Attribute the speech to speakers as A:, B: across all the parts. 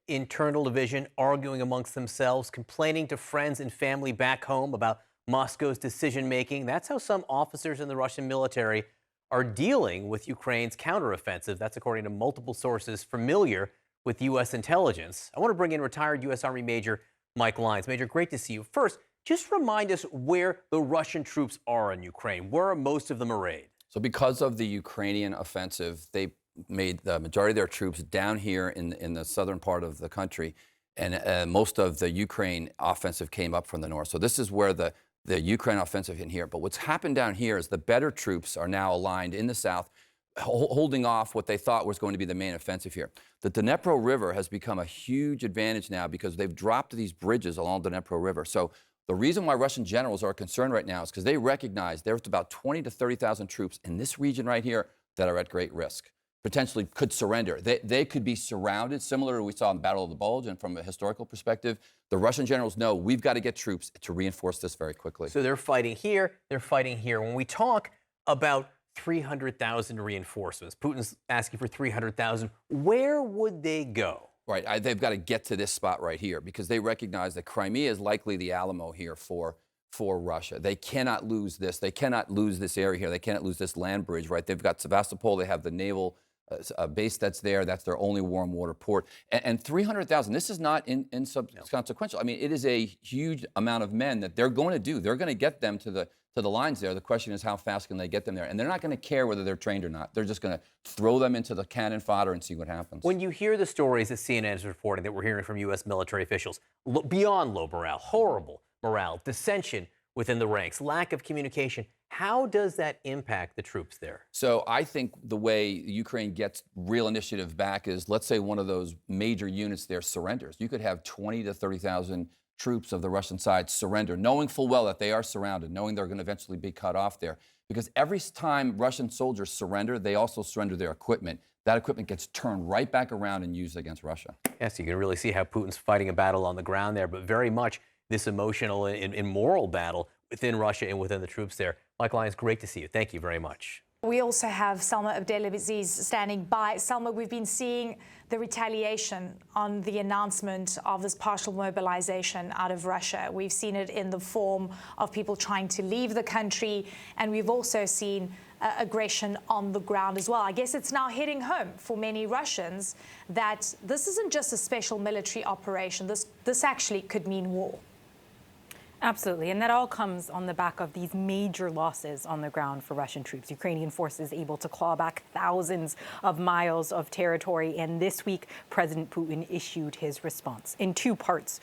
A: internal division, arguing amongst themselves, complaining to friends and family back home about Moscow's decision making. That's how some officers in the Russian military are dealing with Ukraine's counteroffensive. That's according to multiple sources familiar with U.S. intelligence. I want to bring in retired U.S. Army Major Mike Lyons. Major, great to see you. First, just remind us where the Russian troops are in Ukraine. Where are most of them arrayed?
B: So because of the Ukrainian offensive, they made the majority of their troops down here in the southern part of the country, and most of the Ukraine offensive came up from the north. So this is where the Ukraine offensive in here. But what's happened down here is the better troops are now aligned in the south, holding off what they thought was going to be the main offensive here. The Dnipro River has become a huge advantage now because they've dropped these bridges along the Dnipro River. So the reason why Russian generals are concerned right now is because they recognize there's about 20 to 30,000 troops in this region right here that are at great risk, potentially could surrender. They could be surrounded, similar to what we saw in the Battle of the Bulge. And from a historical perspective, the Russian generals know we've got to get troops to reinforce this very quickly.
A: So they're fighting here, they're fighting here. When we talk about 300,000 reinforcements, Putin's asking for 300,000, where would they go?
B: Right, they've got to get to this spot right here because they recognize that Crimea is likely the Alamo here for Russia. They cannot lose this. They cannot lose this area here. They cannot lose this land bridge, right? They've got Sevastopol. They have the naval base that's there. That's their only warm water port. And 300,000, this is not inconsequential. I mean, it is a huge amount of men that they're going to do. They're going to get them to the lines there. The question is how fast can they get them there? And they're not going to care whether they're trained or not. They're just going to throw them into the cannon fodder and see what happens.
A: When you hear the stories that CNN is reporting that we're hearing from U.S. military officials, beyond low morale, horrible morale, dissension within the ranks, lack of communication, how does that impact the troops there?
B: So I think the way Ukraine gets real initiative back is, let's say one of those major units there surrenders. You could have 20 to 30,000 troops of the Russian side surrender, knowing full well that they are surrounded, knowing they're going to eventually be cut off there. Because every time Russian soldiers surrender, they also surrender their equipment. That equipment gets turned right back around and used against Russia.
A: Yes, you can really see how Putin's fighting a battle on the ground there, but very much this emotional and moral battle within Russia and within the troops there. Mike Lyons, great to see you. Thank you very much.
C: We also have Salma Abdelaziz standing by. Salma, we've been seeing the retaliation on the announcement of this partial mobilization out of Russia. We've seen it in the form of people trying to leave the country, and we've also seen aggression on the ground as well. I guess it's now hitting home for many Russians that this isn't just a special military operation. This actually could mean war.
D: Absolutely, and that all comes on the back of these major losses on the ground for Russian troops. Ukrainian forces able to claw back thousands of miles of territory, and this week President Putin issued his response in two parts,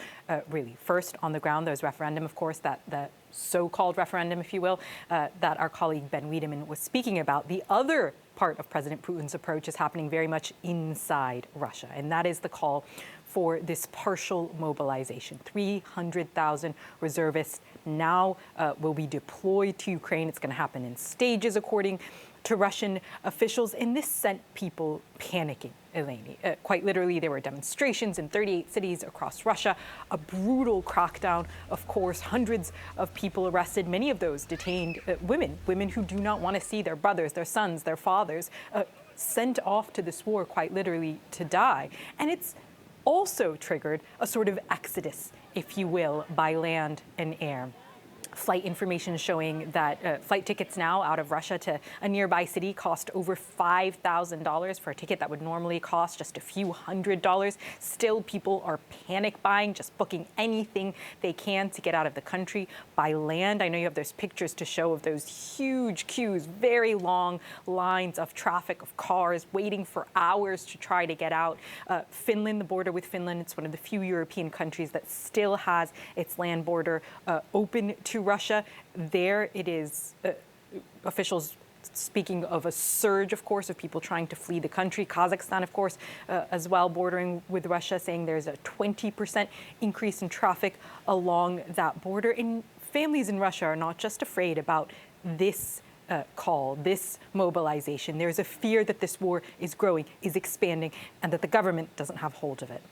D: really. First, on the ground, there's referendum, of course, the so-called referendum, if you will, that our colleague Ben Wiedemann was speaking about. The other part of President Putin's approach is happening very much inside Russia, and that is the call for this partial mobilization. 300,000 reservists now will be deployed to Ukraine. It's going to happen in stages, according to Russian officials, and this sent people panicking, Eleni. Quite literally, there were demonstrations in 38 cities across Russia, a brutal crackdown, of course, hundreds of people arrested, many of those detained women who do not want to see their brothers, their sons, their fathers sent off to this war, quite literally, to die. And it's also triggered a sort of exodus, if you will, by land and air. Flight information showing that flight tickets now out of Russia to a nearby city cost over $5,000 for a ticket that would normally cost just a few $100s. Still, people are panic buying, just booking anything they can to get out of the country. By land, I know you have those pictures to show of those huge queues, very long lines of traffic, of cars waiting for hours to try to get out. Finland, the border with Finland, it's one of the few European countries that still has its land border open to Russia. There it is, officials speaking of a surge, of course, of people trying to flee the country. Kazakhstan, of course, as well, bordering with Russia, saying there's a 20% increase in traffic along that border. And families in Russia are not just afraid about this call, this mobilization. There's a fear that this war is growing, is expanding, and that the government doesn't have hold of it.